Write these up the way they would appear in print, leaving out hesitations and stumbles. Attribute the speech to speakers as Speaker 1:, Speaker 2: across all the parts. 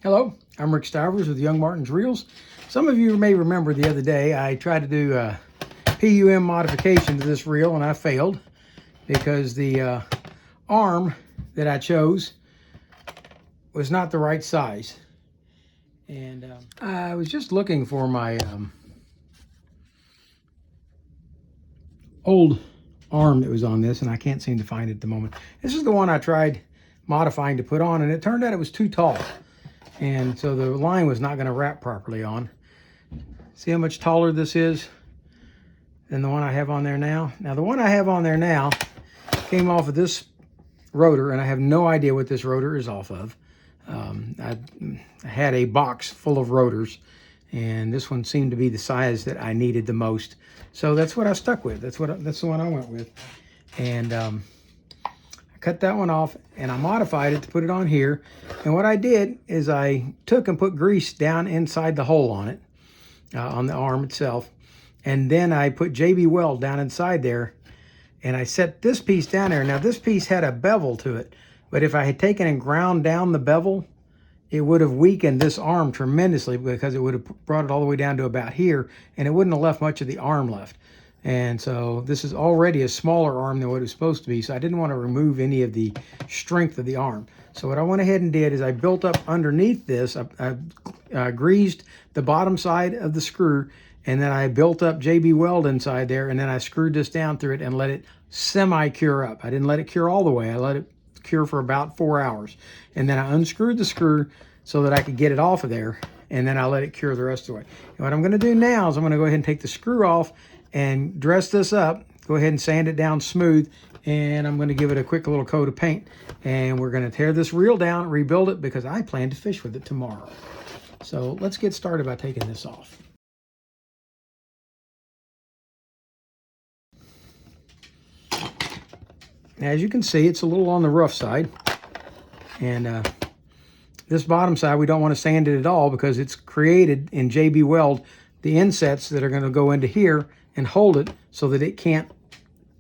Speaker 1: Hello, I'm Rick Stivers with YoungMartin'sReels. Some of you may remember the other day I tried to do a PUM modification to this reel and I failed because the arm that I chose was not the right size. And I was just looking for my old arm that was on this and I can't seem to find it at the moment. This is the one I tried modifying to put on, and it turned out it was too tall. And so the line was not going to wrap properly on. See how much taller this is than the one I have on there now? Now the one I have on there now came off of this rotor, and I have no idea what this rotor is off of. I had a box full of rotors, and this one seemed to be the size that I needed the most. So that's what I stuck with. That's the one I went with. And I cut that one off and I modified it to put it on here. And what I did is I took and put grease down inside the hole on it, on the arm itself. And then I put JB Weld down inside there, and I set this piece down there. Now this piece had a bevel to it, but if I had taken and ground down the bevel, it would have weakened this arm tremendously, because it would have brought it all the way down to about here, and it wouldn't have left much of the arm left. And so this is already a smaller arm than what it was supposed to be, so I didn't want to remove any of the strength of the arm. So what I went ahead and did is I built up underneath this, I greased the bottom side of the screw, and then I built up JB Weld inside there, and then I screwed this down through it and let it semi-cure up. I didn't let it cure all the way. I let it cure for about 4 hours. And then I unscrewed the screw so that I could get it off of there, and then I let it cure the rest of the way. And what I'm going to do now is I'm going to go ahead and take the screw off and dress this up, go ahead and sand it down smooth, and I'm going to give it a quick little coat of paint, and we're going to tear this reel down, rebuild it, because I plan to fish with it tomorrow. So let's get started by taking this off. Now, as you can see, it's a little on the rough side, and this bottom side we don't want to sand it at all, because it's created in JB Weld the insets that are going to go into here and hold it so that it can't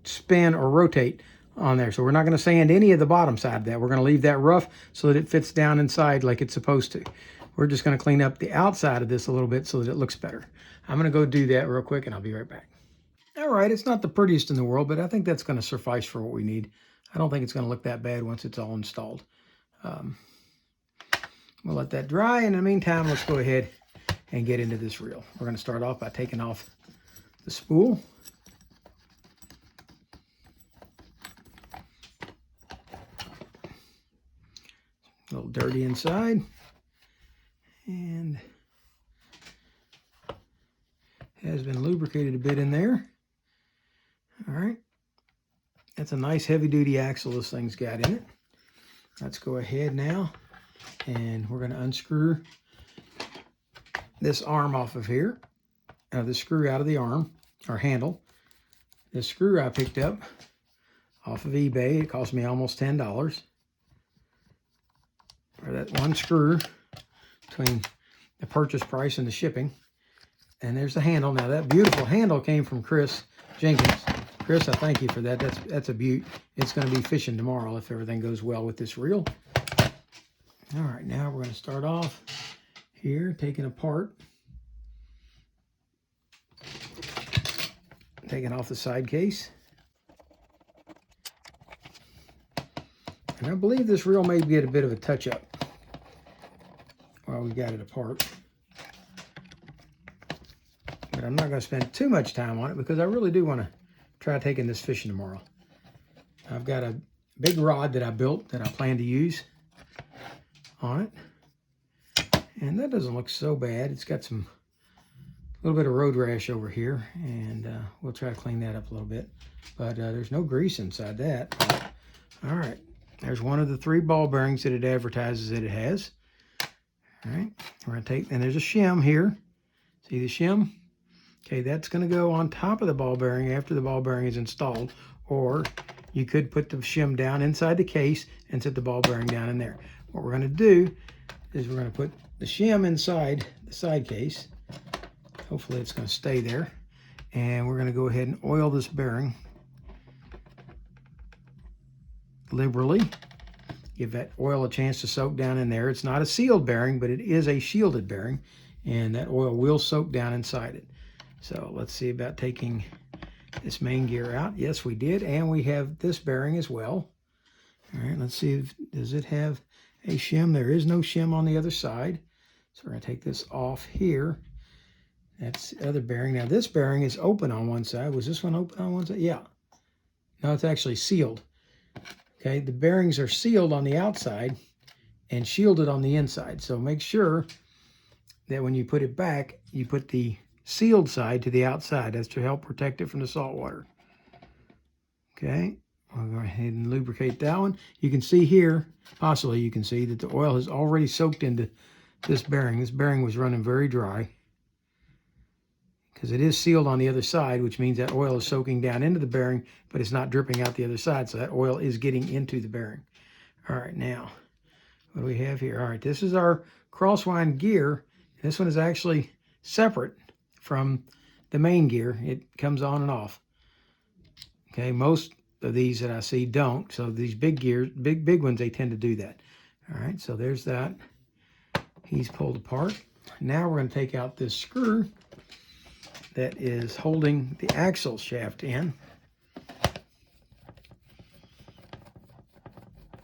Speaker 1: spin or rotate on there. So we're not going to sand any of the bottom side of that. We're going to leave that rough so that it fits down inside like it's supposed to. We're just going to clean up the outside of this a little bit so that it looks better. I'm going to go do that real quick and I'll be right back. All right, it's not the prettiest in the world, but I think that's going to suffice for what we need. I don't think it's going to look that bad once it's all installed. We'll let that dry. In the meantime, let's go ahead and get into this reel. We're going to start off by taking off the spool. A little dirty inside. And has been lubricated a bit in there. All right. That's a nice heavy-duty axle this thing's got in it. Let's go ahead now, and we're going to unscrew this arm off of here. The screw out of the arm, or handle. This screw I picked up off of eBay. It cost me almost $10 for that one screw between the purchase price and the shipping. And there's the handle. Now that beautiful handle came from Chris Jenkins. Chris, I thank you for that. That's a beaut. It's going to be fishing tomorrow if everything goes well with this reel. All right, now we're going to start off here, taking apart, taking off the side case. And I believe this reel may get a bit of a touch-up while we got it apart. But I'm not going to spend too much time on it because I really do want to try taking this fishing tomorrow. I've got a big rod that I built that I plan to use on it. And that doesn't look so bad. It's got a little bit of road rash over here, and we'll try to clean that up a little bit. But there's no grease inside that. All right, there's one of the 3 ball bearings that it advertises that it has. All right, we're going to take, and there's a shim here. See the shim? Okay, that's going to go on top of the ball bearing after the ball bearing is installed, or you could put the shim down inside the case and set the ball bearing down in there. What we're going to do is we're going to put the shim inside the side case. Hopefully it's going to stay there. And we're going to go ahead and oil this bearing liberally. Give that oil a chance to soak down in there. It's not a sealed bearing, but it is a shielded bearing, and that oil will soak down inside it. So let's see about taking this main gear out. Yes, we did, and we have this bearing as well. All right, let's see does it have a shim? There is no shim on the other side. So we're going to take this off here. That's the other bearing. Now this bearing is open on one side. Was this one open on one side? Yeah. No, it's actually sealed. Okay, the bearings are sealed on the outside and shielded on the inside. So make sure that when you put it back, you put the sealed side to the outside. That's to help protect it from the salt water. Okay, I'll go ahead and lubricate that one. You can see here, possibly you can see that the oil has already soaked into this bearing. This bearing was running very dry because it is sealed on the other side, which means that oil is soaking down into the bearing, but it's not dripping out the other side, so that oil is getting into the bearing. All right, now, what do we have here? All right, this is our crosswind gear. This one is actually separate from the main gear. It comes on and off. Okay, most of these that I see don't, so these big gears, big ones, they tend to do that. All right, so there's that. He's pulled apart. Now we're going to take out this screw that is holding the axle shaft in.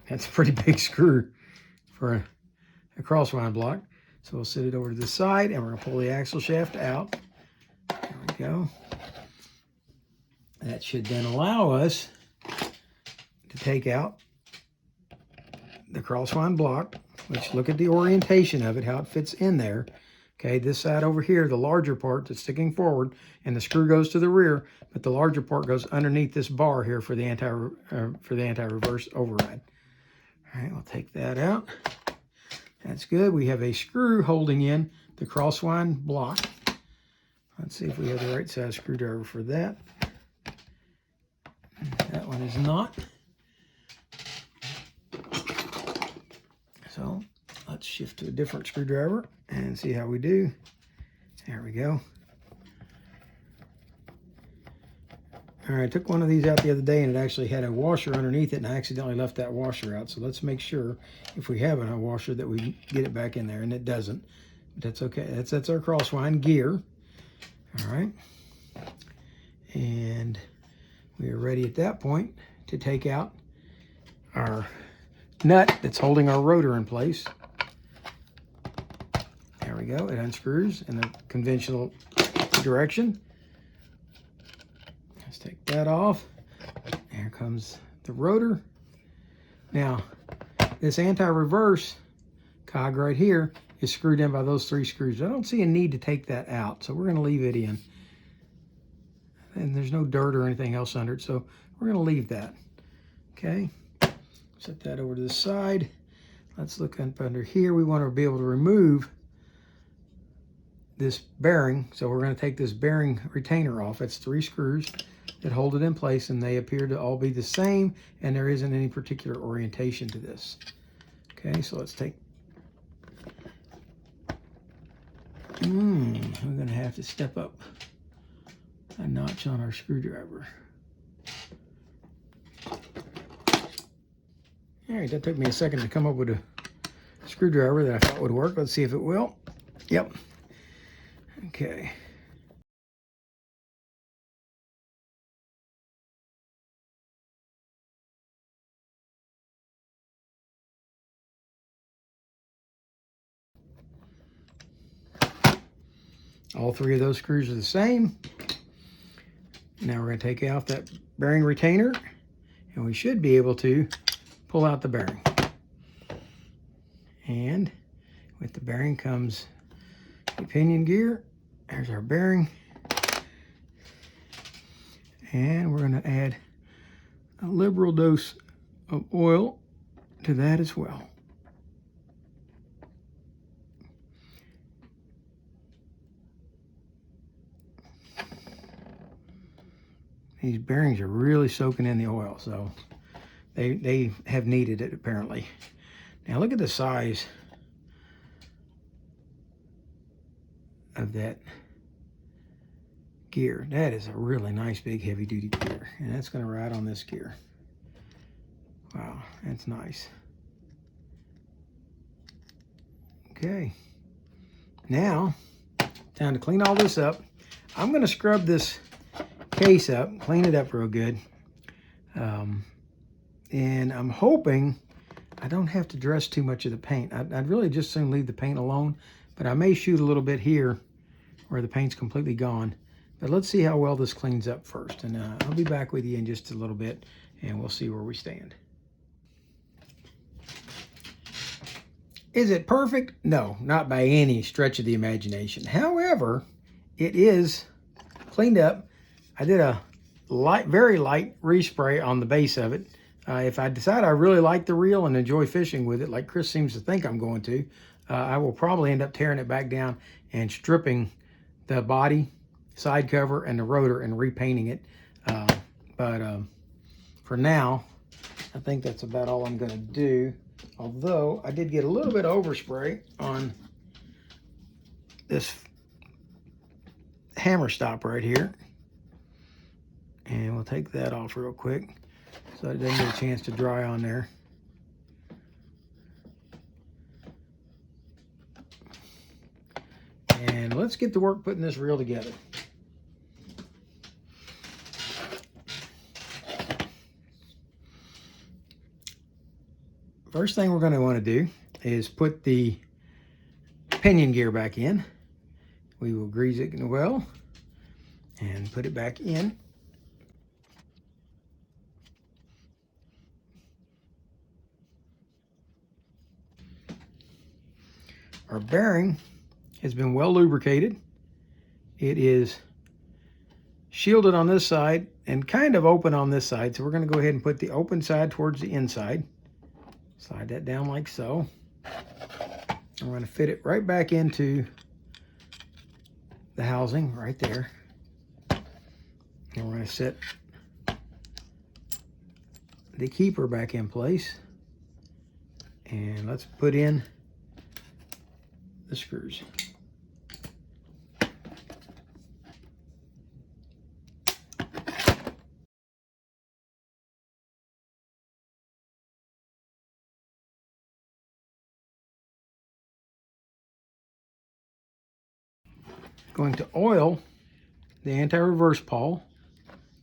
Speaker 1: That's a pretty big screw for a crosswind block. So we'll set it over to the side and we're going to pull the axle shaft out. There we go. That should then allow us to take out the crosswind block, which look at the orientation of it, how it fits in there. Okay, this side over here, the larger part that's sticking forward, and the screw goes to the rear, but the larger part goes underneath this bar here for the anti-reverse override. All right, we'll take that out. That's good. We have a screw holding in the crosswind block. Let's see if we have the right size screwdriver for that. That one is not. So let's shift to a different screwdriver and see how we do. There we go. All right, I took one of these out the other day and it actually had a washer underneath it, and I accidentally left that washer out. So let's make sure if we have a washer that we get it back in there, and it doesn't. But that's okay. That's our crosswind gear. All right. And we are ready at that point to take out our nut that's holding our rotor in place. There we go. It unscrews in the conventional direction. Let's take that off. There comes the rotor. Now, this anti-reverse cog right here is screwed in by those 3 screws. I don't see a need to take that out, so we're going to leave it in. And there's no dirt or anything else under it, so we're going to leave that. Okay, set that over to the side. Let's look up under here. We want to be able to remove this bearing, so we're going to take this bearing retainer off. It's 3 screws that hold it in place, and they appear to all be the same, and there isn't any particular orientation to this. Okay, so let's take... we're going to have to step up a notch on our screwdriver. All right, that took me a second to come up with a screwdriver that I thought would work. Let's see if it will. Yep. Okay. All 3 of those screws are the same. Now we're going to take out that bearing retainer, and we should be able to pull out the bearing. And with the bearing comes the pinion gear. There's our bearing. And we're going to add a liberal dose of oil to that as well. These bearings are really soaking in the oil, so they have needed it apparently. Now look at the size of that gear. That is a really nice big heavy duty gear, and that's going to ride on this gear. Wow, that's nice. Okay. Now, time to clean all this up. I'm going to scrub this case up, clean it up real good. And I'm hoping I don't have to dress too much of the paint. I'd really just soon leave the paint alone, but I may shoot a little bit here where the paint's completely gone. But let's see how well this cleans up first. And I'll be back with you in just a little bit, and we'll see where we stand. Is it perfect? No, not by any stretch of the imagination. However, it is cleaned up. I did a very light respray on the base of it. If I decide I really like the reel and enjoy fishing with it, like Chris seems to think I'm going to, I will probably end up tearing it back down and stripping the body, side cover, and the rotor and repainting it. But for now, I think that's about all I'm going to do. Although I did get a little bit of overspray on this hammer stop right here. And we'll take that off real quick so it doesn't get a chance to dry on there. And let's get to work putting this reel together. First thing we're going to want to do is put the pinion gear back in. We will grease it well and put it back in. Our bearing has been well lubricated. It is shielded on this side and kind of open on this side. So we're going to go ahead and put the open side towards the inside. Slide that down like so. I'm going to fit it right back into the housing right there. And we're going to set the keeper back in place. And let's put in the screws. Going to oil the anti-reverse pawl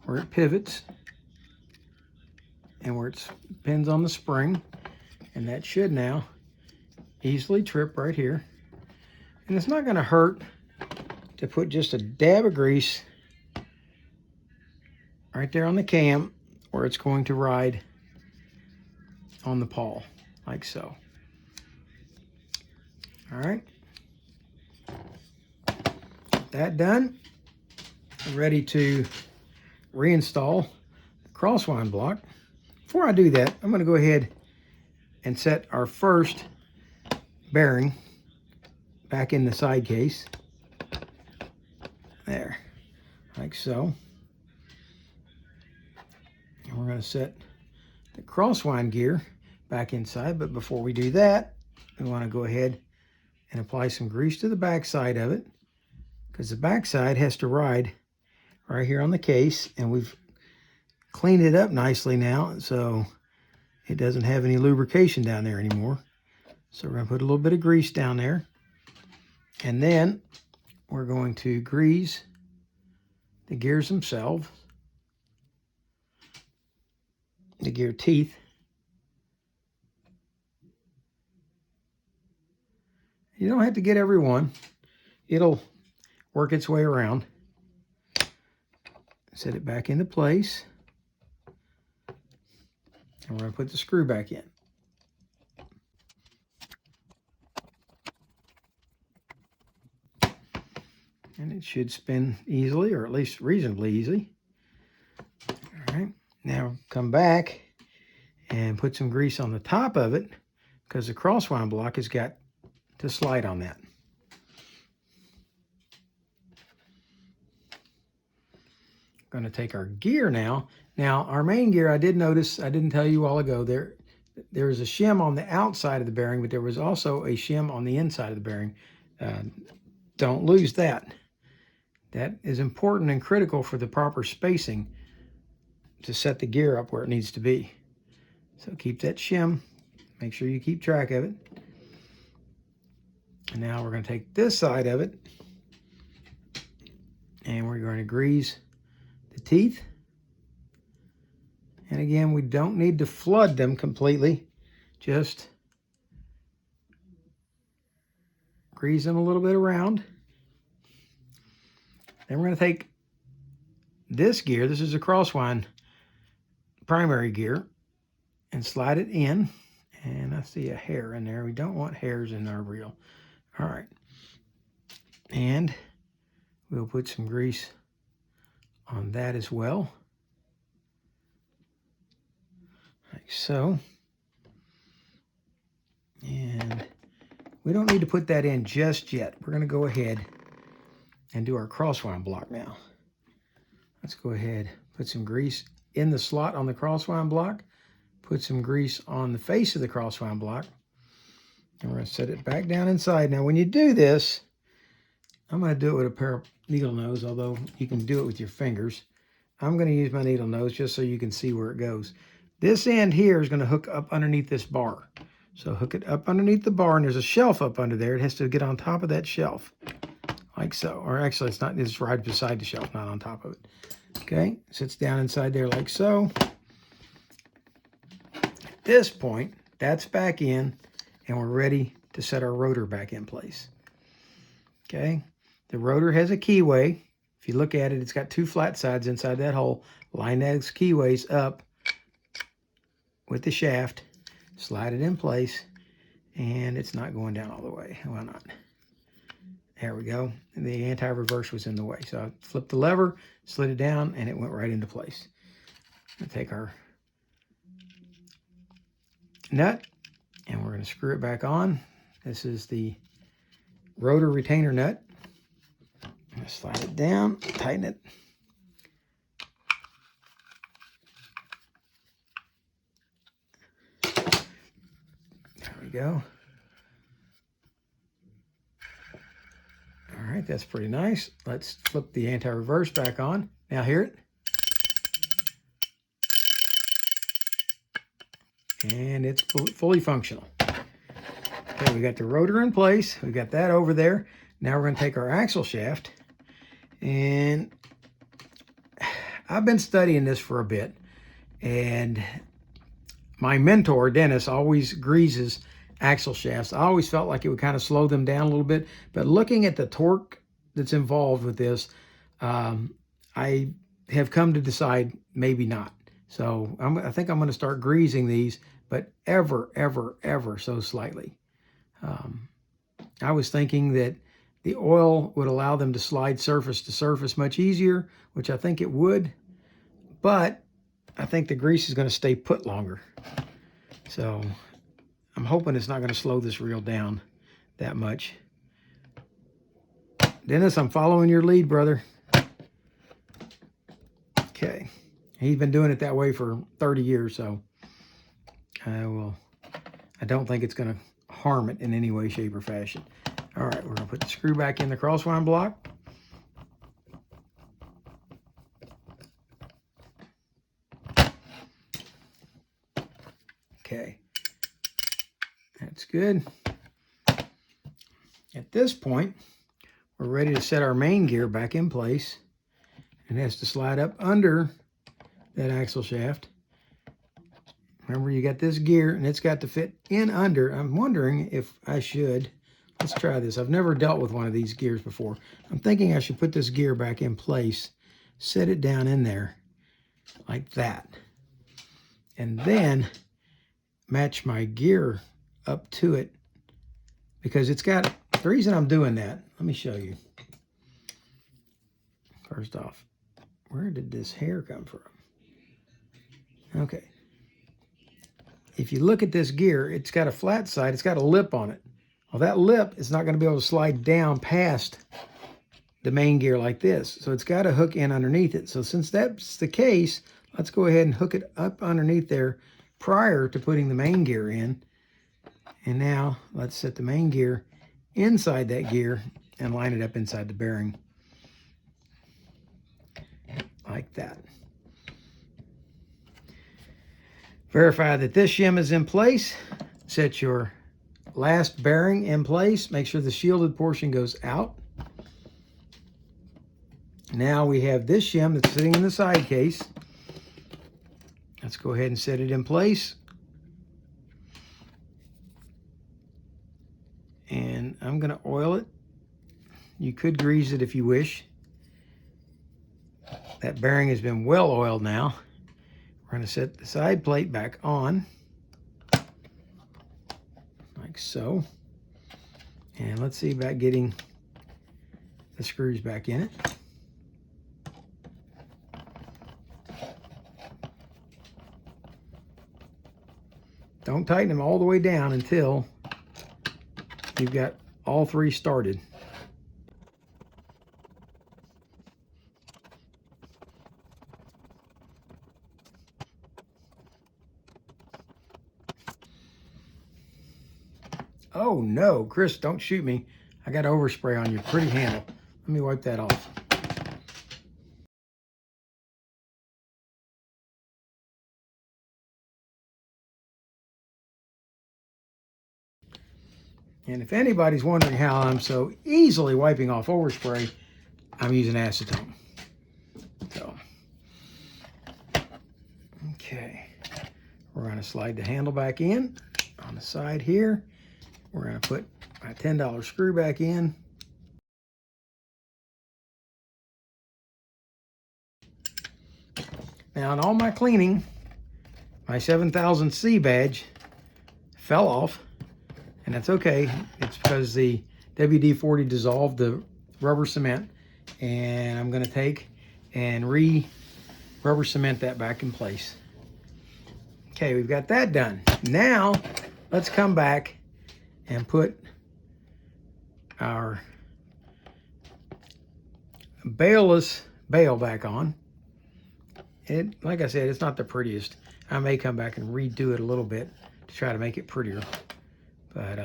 Speaker 1: where it pivots and where it pins on the spring, and that should now easily trip right here. And it's not going to hurt to put just a dab of grease right there on the cam where it's going to ride on the pawl, like so. All right. That done. I'm ready to reinstall the crosswind block. Before I do that, I'm going to go ahead and set our first bearing back in the side case. There, like so. And we're going to set the crosswind gear back inside, but before we do that, we want to go ahead and apply some grease to the back side of it, because the back side has to ride right here on the case, and we've cleaned it up nicely now so it doesn't have any lubrication down there anymore. So we're going to put a little bit of grease down there, and then we're going to grease the gears themselves, the gear teeth. You don't have to get every one. It'll work its way around. Set it back into place. And we're going to put the screw back in. And it should spin easily, or at least reasonably easy. All right, now come back and put some grease on the top of it, because the crosswind block has got to slide on that. Going to take our gear now. Now, our main gear, I did notice, I didn't tell you a while ago, there's a shim on the outside of the bearing, but there was also a shim on the inside of the bearing. Don't lose that. That is important and critical for the proper spacing to set the gear up where it needs to be. So keep that shim. Make sure you keep track of it. And now we're going to take this side of it and we're going to grease the teeth. And again, we don't need to flood them completely. Just grease them a little bit around. Then we're going to take this gear. This is a crosswind primary gear. And slide it in. And I see a hair in there. We don't want hairs in our reel. All right. And we'll put some grease on that as well. Like so. And we don't need to put that in just yet. We're going to go ahead and do our crosswind block now. Let's go ahead, put some grease in the slot on the crosswind block. Put some grease on the face of the crosswind block. And we're going to set it back down inside. Now, when you do this, I'm going to do it with a pair of needle nose, although you can do it with your fingers. I'm going to use my needle nose just so you can see where it goes. This end here is going to hook up underneath this bar. So hook it up underneath the bar, and there's a shelf up under there. It has to get on top of that shelf, like so. Or actually, it's not. It's right beside the shelf, not on top of it. Okay, sits down inside there like so. At this point, that's back in, and we're ready to set our rotor back in place. Okay, the rotor has a keyway. If you look at it, it's got two flat sides inside that hole. Line those keyways up with the shaft, slide it in place, and it's not going down all the way. Why not? There we go. And the anti-reverse was in the way. So I flipped the lever, slid it down, and it went right into place. We'll take our nut, and we're going to screw it back on. This is the rotor retainer nut. I'm going to slide it down, tighten it. There we go. All right, that's pretty nice. Let's flip the anti-reverse back on. Now hear it. And it's fully functional. Okay, we got the rotor in place. We got that over there. Now we're going to take our axle shaft. And I've been studying this for a bit. And my mentor, Dennis, always greases axle shafts. I always felt like it would kind of slow them down a little bit. But looking at the torque that's involved with this, I have come to decide maybe not. So I think I'm going to start greasing these, but ever so slightly. I was thinking that the oil would allow them to slide surface to surface much easier, which I think it would, but I think the grease is going to stay put longer. So I'm hoping it's not going to slow this reel down that much. Dennis, I'm following your lead, brother. Okay. He's been doing it that way for 30 years, so I don't think it's going to harm it in any way, shape, or fashion. All right, we're going to put the screw back in the crosswind block. Okay, that's good. At this point, we're ready to set our main gear back in place. It has to slide up under that axle shaft. Remember, you got this gear and it's got to fit in under. I'm wondering if I should, let's try this. I've never dealt with one of these gears before. I'm thinking I should put this gear back in place, set it down in there like that, and then match my gear up to it, because it's got, the reason I'm doing that, let me show you. First off, where did this hair come from? Okay. If you look at this gear, it's got a flat side, it's got a lip on it. Well, that lip is not going to be able to slide down past the main gear like this. So it's got to hook in underneath it. So since that's the case, let's go ahead and hook it up underneath there prior to putting the main gear in. And now let's set the main gear inside that gear and line it up inside the bearing. Like that. Verify that this shim is in place. Set your last bearing in place. Make sure the shielded portion goes out. Now we have this shim that's sitting in the side case. Let's go ahead and set it in place. And I'm going to oil it. You could grease it if you wish. That bearing has been well oiled now. We're going to set the side plate back on, like so. And let's see about getting the screws back in it. Don't tighten them all the way down until you've got all three started. Oh no, Chris, don't shoot me. I got overspray on your pretty handle. Let me wipe that off. And if anybody's wondering how I'm so easily wiping off overspray, I'm using acetone. So, okay. We're going to slide the handle back in on the side here. We're going to put my $10 screw back in. Now, in all my cleaning, my 7000C badge fell off, and that's okay. It's because the WD-40 dissolved the rubber cement, and I'm going to take and rubber cement that back in place. Okay, we've got that done. Now, let's come back and put our bailless bail back on. It, like I said, it's not the prettiest. I may come back and redo it a little bit to try to make it prettier. But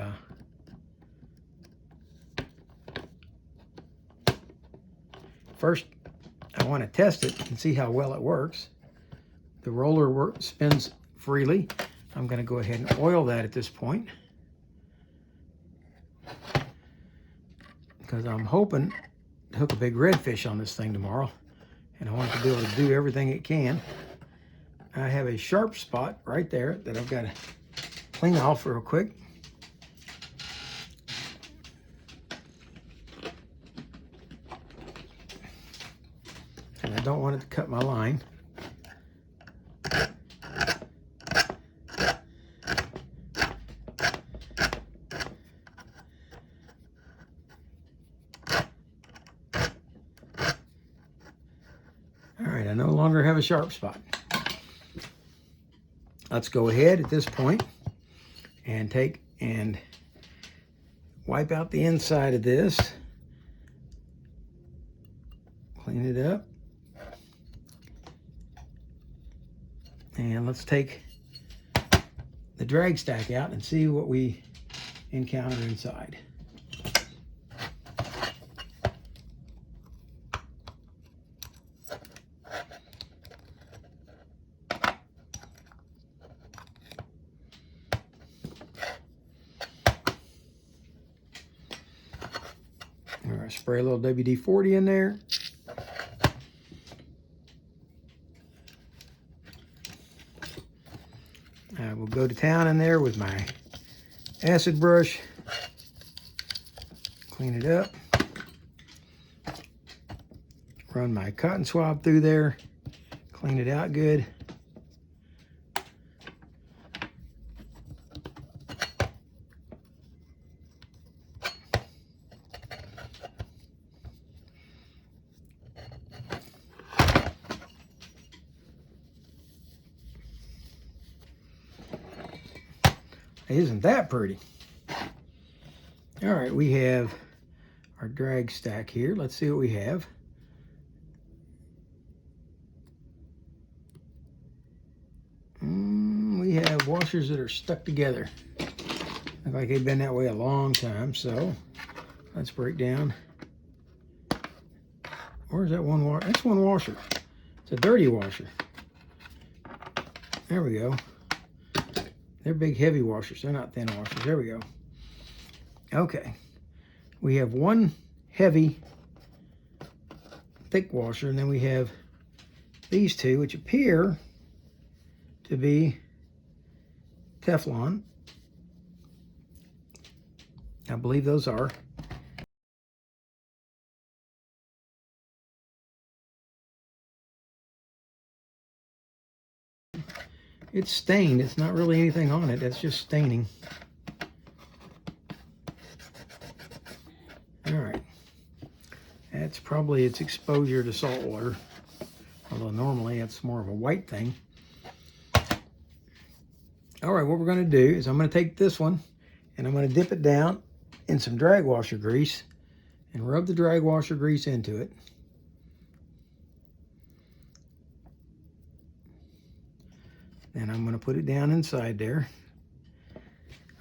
Speaker 1: first, I want to test it and see how well it works. The roller spins freely. I'm going to go ahead and oil that at this point, because I'm hoping to hook a big redfish on this thing tomorrow, and I want it to be able to do everything it can. I have a sharp spot right there that I've got to clean off real quick. And I don't want it to cut my line. All right, I no longer have a sharp spot. Let's go ahead at this point and take and wipe out the inside of this. Clean it up. And let's take the drag stack out and see what we encounter inside. All right, spray a little WD-40 in there. I will go to town in there with my acid brush, clean it up, run my cotton swab through there, clean it out good. Isn't that pretty? All right, we have our drag stack here. Let's see what we have. We have washers that are stuck together. Look like they've been that way a long time, so let's break down. Where's that one washer? That's one washer. It's a dirty washer. There we go. They're big, heavy washers. They're not thin washers. There we go. Okay, we have one heavy thick washer, and then we have these two, which appear to be Teflon. I believe those are. It's stained. It's not really anything on it. That's just staining. All right. That's probably its exposure to salt water. Although normally it's more of a white thing. All right, what we're going to do is I'm going to take this one and I'm going to dip it down in some drag washer grease and rub the drag washer grease into it. Then I'm going to put it down inside there.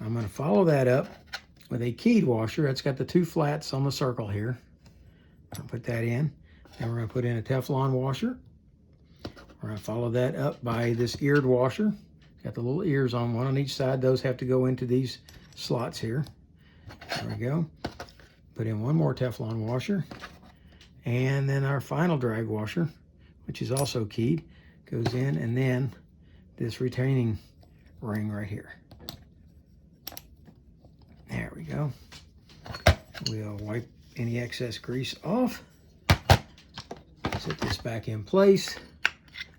Speaker 1: I'm going to follow that up with a keyed washer. That's got the two flats on the circle here. I'll put that in. Then we're going to put in a Teflon washer. We're going to follow that up by this eared washer. Got the little ears on, one on each side. Those have to go into these slots here. There we go. Put in one more Teflon washer. And then our final drag washer, which is also keyed, goes in, and then this retaining ring right here. There we go. We'll wipe any excess grease off. Set this back in place.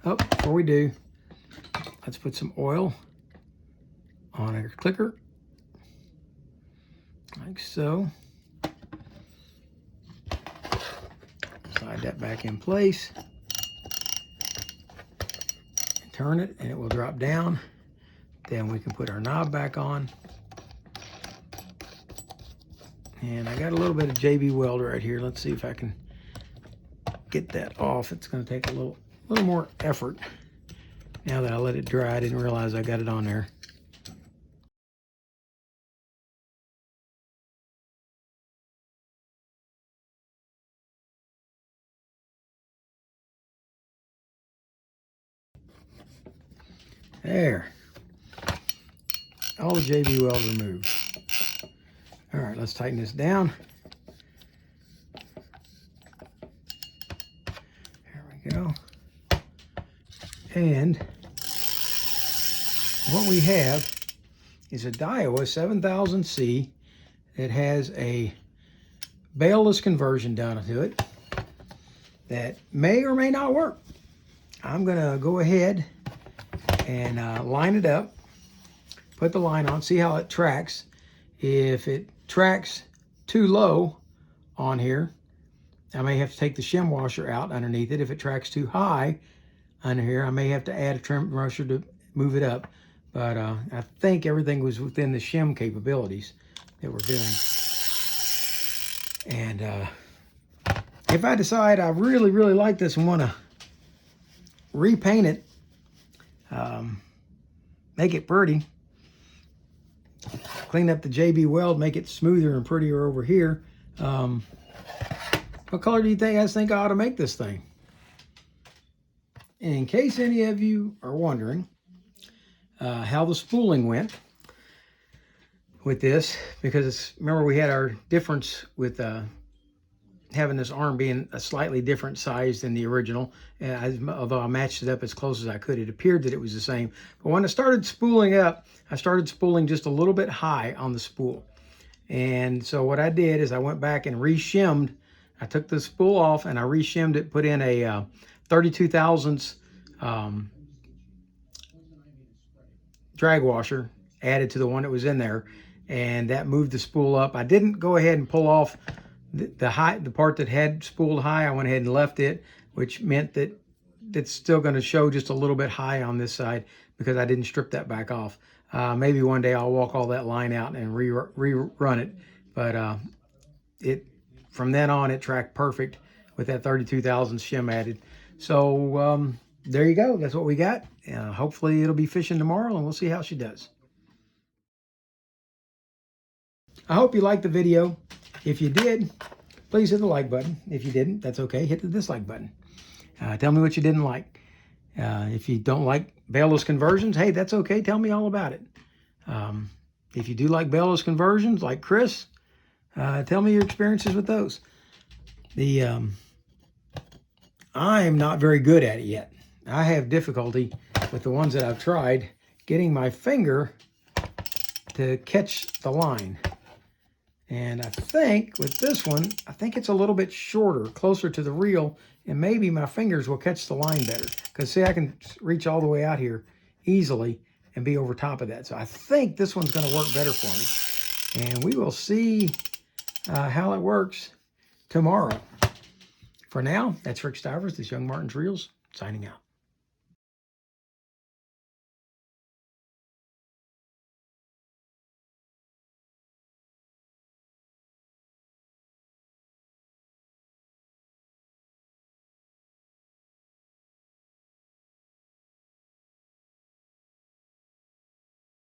Speaker 1: Oh, before we do, let's put some oil on our clicker, like so. Slide that back in place. Turn it and it will drop down. Then we can put our knob back on. And I got a little bit of JB Weld right here. Let's see if I can get that off. It's going to take a little more effort. Now that I let it dry, I didn't realize I got it on there. There. All the JB Weld removed. All right, let's tighten this down. There we go. And what we have is a Daiwa 7000C that has a bailless conversion done to it that may or may not work. I'm gonna go ahead and line it up, put the line on, see how it tracks. If it tracks too low on here, I may have to take the shim washer out underneath it. If it tracks too high under here, I may have to add a trim washer to move it up. But I think everything was within the shim capabilities that we're doing. And if I decide I really, really like this and want to repaint it, make it pretty, clean up the JB Weld, make it smoother and prettier over here. What color do you guys think I ought to make this thing? And in case any of you are wondering how the spooling went with this, because remember we had our difference with having this arm being a slightly different size than the original. Although I matched it up as close as I could, it appeared that it was the same. But when I started spooling up, I started spooling just a little bit high on the spool. And so what I did is I went back and re-shimmed. I took the spool off and I re-shimmed it, put in a 32 thousandths drag washer, added to the one that was in there, and that moved the spool up. I didn't go ahead and pull off the part that had spooled high. I went ahead and left it, which meant that it's still going to show just a little bit high on this side because I didn't strip that back off. Maybe one day I'll walk all that line out and rerun it, but from then on it tracked perfect with that 32 thousandths shim added. So there you go. That's what we got. Hopefully it'll be fishing tomorrow and we'll see how she does. I hope you liked the video. If you did, please hit the like button. If you didn't, that's okay. Hit the dislike button. Tell me what you didn't like. If you don't like bailless conversions, hey, that's okay. Tell me all about it. If you do like bailless conversions, like Chris, Tell me your experiences with those. I'm not very good at it yet. I have difficulty with the ones that I've tried getting my finger to catch the line. And I think with this one, I think it's a little bit shorter, closer to the reel, and maybe my fingers will catch the line better. Because see, I can reach all the way out here easily and be over top of that. So I think this one's going to work better for me. And we will see how it works tomorrow. For now, that's Rick Stivers, this Young Martin's Reels, signing out.